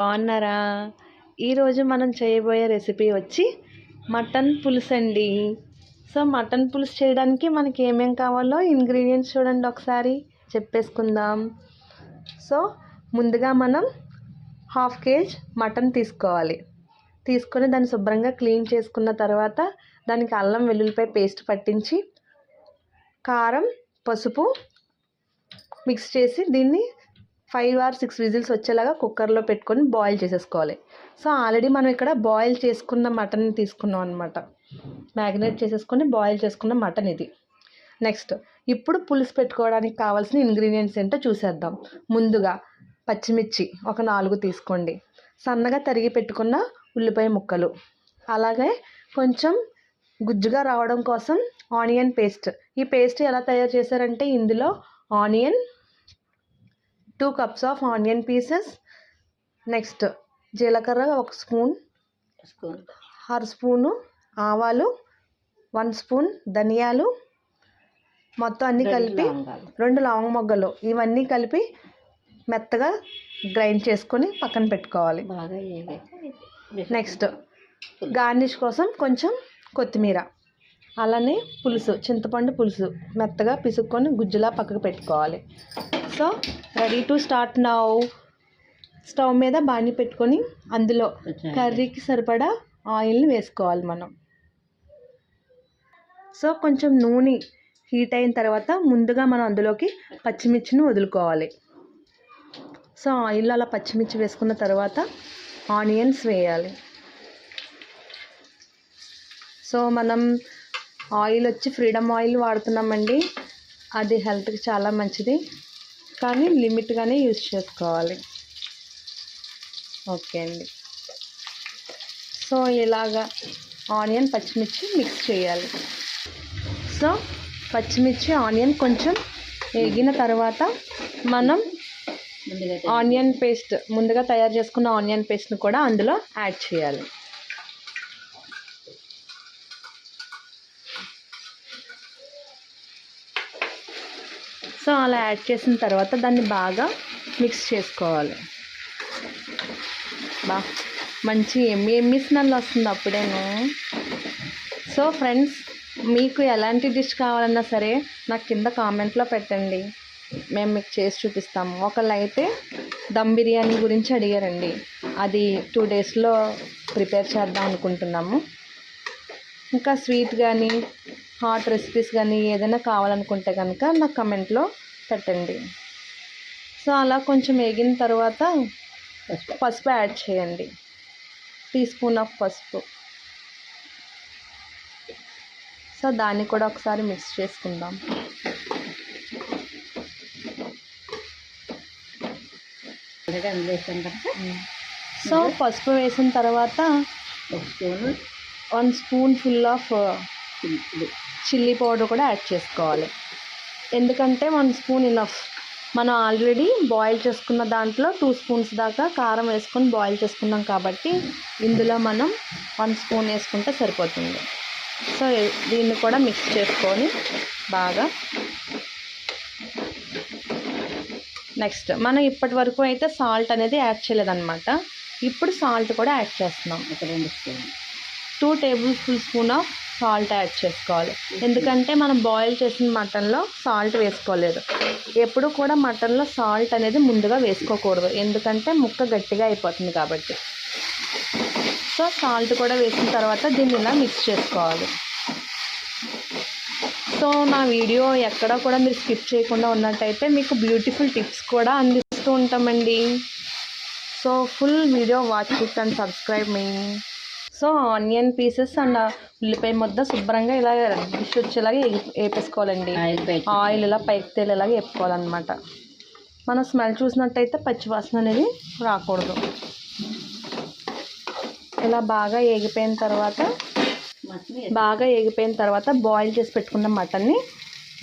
బాగున్నారా? ఈరోజు మనం చేయబోయే రెసిపీ వచ్చి మటన్ పులుసు అండి. సో మటన్ పులుసు చేయడానికి మనకి ఏమేం కావాలో ఇంగ్రీడియంట్స్ చూడండి, ఒకసారి చెప్పేసుకుందాం. సో ముందుగా మనం 1/2 kg మటన్ తీసుకోవాలి. తీసుకొని దాన్ని శుభ్రంగా క్లీన్ చేసుకున్న తర్వాత దానికి అల్లం వెల్లుల్లిపాయ పేస్ట్ పట్టించి కారం పసుపు మిక్స్ చేసి దీన్ని 5 or 6 విజిల్స్ వచ్చేలాగా కుక్కర్లో పెట్టుకొని బాయిల్ చేసేసుకోవాలి. సో ఆల్రెడీ మనం ఇక్కడ బాయిల్ చేసుకున్న మటన్ తీసుకున్నాం అనమాట. మ్యాగ్నేట్ చేసేసుకొని బాయిల్ చేసుకున్న మటన్ ఇది. నెక్స్ట్ ఇప్పుడు పులుసు పెట్టుకోవడానికి కావాల్సిన ఇంగ్రీడియంట్స్ ఏంటో చూసేద్దాం. ముందుగా పచ్చిమిర్చి ఒక 4 తీసుకోండి. సన్నగా తరిగి పెట్టుకున్న ఉల్లిపాయ ముక్కలు, అలాగే కొంచెం గుజ్జుగా రావడం కోసం ఆనియన్ పేస్ట్. ఈ పేస్ట్ ఎలా తయారు చేశారంటే ఇందులో onion 2 cups of onion pieces, next జీలకర్ర 1 స్పూన్, 1/2 స్పూను ఆవాలు, 1 స్పూన్ ధనియాలు, మొత్తం అన్నీ కలిపి 2 లవంగ మొగ్గలు, ఇవన్నీ కలిపి మెత్తగా గ్రైండ్ చేసుకొని పక్కన పెట్టుకోవాలి. నెక్స్ట్ గార్నిష్ కోసం కొంచెం కొత్తిమీర, అలానే పులుసు, చింతపండు పులుసు మెత్తగా పిసుక్కొని గుజ్జులా పక్కకు పెట్టుకోవాలి. So ready to start now. Stove మీద బాణీ పెట్టుకొని అందులో కర్రీకి సరిపడా ఆయిల్ని వేసుకోవాలి మనం. సో కొంచెం నూనె హీట్ అయిన తర్వాత ముందుగా మనం అందులోకి పచ్చిమిర్చిని వదులుకోవాలి. సో ఆయిల్లో అలా పచ్చిమిర్చి వేసుకున్న తర్వాత ఆనియన్స్ వేయాలి. సో మనం ఆయిల్ వచ్చి ఫ్రీడమ్ ఆయిల్ వాడుతున్నామండి. అది హెల్త్కి చాలా మంచిది, కానీ లిమిట్గానే యూజ్ చేసుకోవాలి. ఓకే అండి. సో ఇలాగా ఆనియన్ పచ్చిమిర్చి మిక్స్ చేయాలి. సో పచ్చిమిర్చి ఆనియన్ కొంచెం వేగిన తర్వాత మనం ఆనియన్ పేస్ట్, ముందుగా తయారు చేసుకున్న ఆనియన్ పేస్ట్ని కూడా అందులో యాడ్ చేయాలి. సో అలా యాడ్ చేసిన తర్వాత దాన్ని బాగా చేసుకోవాలి. మంచి ఎమ్మి స్మెల్ వస్తుంది అప్పుడేను. సో ఫ్రెండ్స్, మీకు ఎలాంటి డిష్ కావాలన్నా సరే నాకు కింద కామెంట్లో పెట్టండి, మేము మీకు చేసి చూపిస్తాము. ఒకళ్ళు అయితే దమ్ బిర్యానీ గురించి అడిగారండి, అది 2 daysలో ప్రిపేర్ చేద్దాం అనుకుంటున్నాము. ఇంకా స్వీట్ కానీ హాట్ రెసిపీస్ కానీ ఏదైనా కావాలనుకుంటే కనుక నాకు కమెంట్లో పెట్టండి. సో అలా కొంచెం వేగిన తర్వాత పసుపు యాడ్ చేయండి, 1 teaspoon ఆఫ్ పసుపు. సో దాన్ని కూడా ఒకసారి మిక్స్ చేసుకుందాం. సో పసుపు వేసిన తర్వాత 1 spoon full of chilli powder కూడా యాడ్ చేసుకోవాలి. ఎందుకంటే 1 స్పూన్ ఇనఫ్. మనం ఆల్రెడీ బాయిల్ చేసుకున్న దాంట్లో 2 స్పూన్స్ దాకా కారం వేసుకొని బాయిల్ చేసుకున్నాం కాబట్టి ఇందులో మనం 1 స్పూన్ వేసుకుంటే సరిపోతుంది. సో దీన్ని కూడా మిక్స్ చేసుకొని బాగా. నెక్స్ట్ మనం ఇప్పటి వరకు అయితే సాల్ట్ అనేది యాడ్ చేయలేదన్నమాట. ఇప్పుడు సాల్ట్ కూడా యాడ్ చేస్తున్నాం. 2 tablespoons ఆఫ్ సాల్ట్ యాడ్ చేసుకోవాలి. ఎందుకంటే మనం బాయిల్ చేసిన మటన్లో సాల్ట్ వేసుకోలేదు. ఎప్పుడు కూడా మటన్లో సాల్ట్ అనేది ముందుగా వేసుకోకూడదు, ఎందుకంటే ముక్క గట్టిగా అయిపోతుంది కాబట్టి. సో సాల్ట్ కూడా వేసిన తర్వాత దీన్ని ఇలా మిక్స్ చేసుకోవాలి. సో నా వీడియో ఎక్కడ కూడా మీరు స్కిప్ చేయకుండా ఉన్నట్టయితే మీకు బ్యూటిఫుల్ టిప్స్ కూడా అందిస్తూ ఉంటామండి. So full video watch it and subscribe me. So onion pieces and ఉల్లిపాయ ముద్ద శుభ్రంగా ఇలా డిష్ వచ్చేలాగా వేపేసుకోవాలండి. ఆయిల్ ఇలా పైకి తేలేలాగా వేపుకోవాలన్నమాట. మనం స్మెల్ చూసినట్టయితే పచ్చివాసన అనేది రాకూడదు. ఇలా బాగా ఏగిపోయిన తర్వాత బాయిల్ చేసి పెట్టుకున్న మటన్ని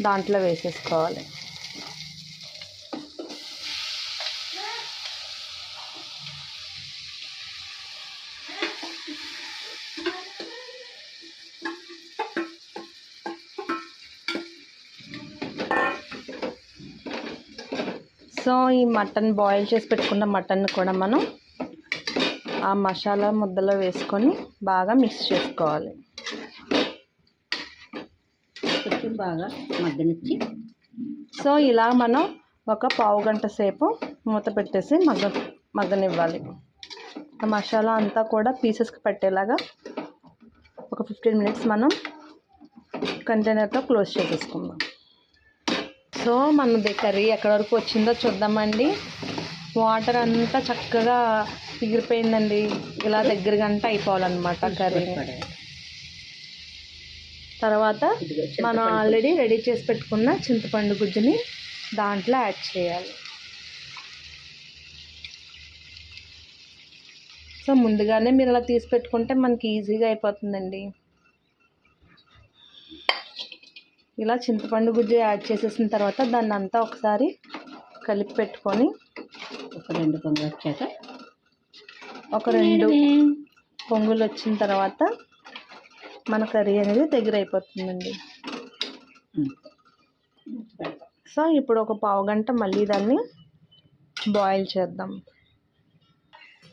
దాంట్లో వేసేసుకోవాలి. సో ఈ మటన్ బాయిల్ చేసి పెట్టుకున్న మటన్ కూడా మనం ఆ మసాలా ముద్దలో వేసుకొని బాగా మిక్స్ చేసుకోవాలి. కొంచెం బాగా మగ్గనిచ్చి సో ఇలా మనం ఒక పావు గంట సేపు మూత పెట్టేసి మగ్గనివ్వాలి. ఆ మసాలా అంతా కూడా పీసెస్కి పట్టేలాగా ఒక 15 మినిట్స్ మనం కంటైనర్తో క్లోజ్ చేసేసుకుందాం. సో మనది కర్రీ ఎక్కడి వరకు వచ్చిందో చూద్దామండి. వాటర్ అంతా చక్కగా ఎగిరిపోయిందండి. ఇలా దగ్గర గంట అయిపోవాలన్నమాట కర్రీ. తర్వాత మనం ఆల్రెడీ రెడీ చేసి పెట్టుకున్న చింతపండు గుజ్జుని దాంట్లో యాడ్ చేయాలి. సో ముందుగానే మీరు ఇలా తీసి పెట్టుకుంటే మనకి ఈజీగా అయిపోతుందండి. ఇలా చింతపండు గుజ్జు యాడ్ చేసేసిన తర్వాత దాన్ని అంతా ఒకసారి కలిపి పెట్టుకొని ఒక 2 పొంగులు వచ్చాక ఒక 2 పొంగులు వచ్చిన తర్వాత మన కర్రీ అనేది దగ్గర అయిపోతుందండి. సో ఇప్పుడు ఒక పావు గంట మళ్ళీ దాన్ని బాయిల్ చేద్దాం.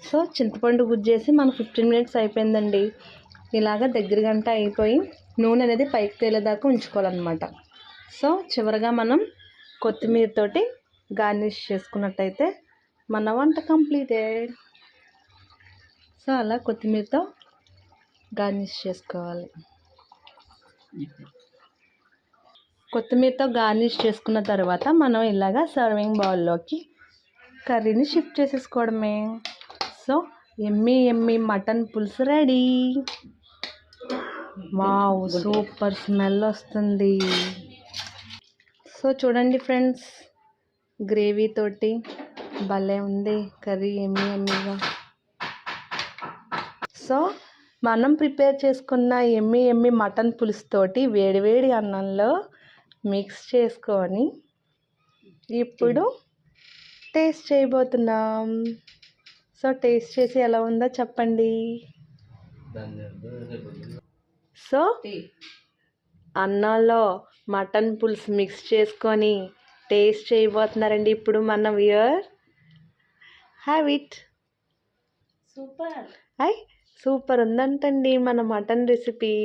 సో చింతపండు గుజ్జేసి మన 15 మినిట్స్ అయిపోయిందండి. ఇలాగ దగ్గర గంట అయిపోయి నూనె అనేది పైకి తేలేదాకా ఉంచుకోవాలన్నమాట. సో చివరిగా మనం కొత్తిమీరతోటి గార్నిష్ చేసుకున్నట్టయితే మన వంట కంప్లీటెడ్. సో అలా కొత్తిమీరతో గార్నిష్ చేసుకోవాలి. కొత్తిమీరతో గార్నిష్ చేసుకున్న తర్వాత మనం ఇలాగా సర్వింగ్ బౌల్లోకి కర్రీని షిఫ్ట్ చేసేసుకోవడమే. సో ఎమ్మీ మటన్ పులుసు రెడీ. వావ్, సూపర్ స్మెల్ వస్తుంది. సో చూడండి ఫ్రెండ్స్, గ్రేవీ తోటి భలే ఉంది కర్రీ, ఎమ్మీగా. సో మనం ప్రిపేర్ చేసుకున్న ఎమ్మీ మటన్ పులుసు తోటి వేడివేడి అన్నంలో మిక్స్ చేసుకొని ఇప్పుడు టేస్ట్ చేయబోతున్నాం. సో టేస్ట్ చేసి ఎలా ఉందో చెప్పండి. సో అన్నంలో మటన్ పులుసు మిక్స్ చేసుకొని టేస్ట్ చేయబోతున్నారండి ఇప్పుడు మన వ్యూయర్. Have it. సూపర్ ఉందంటండి మన మటన్ రెసిపీ.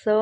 సో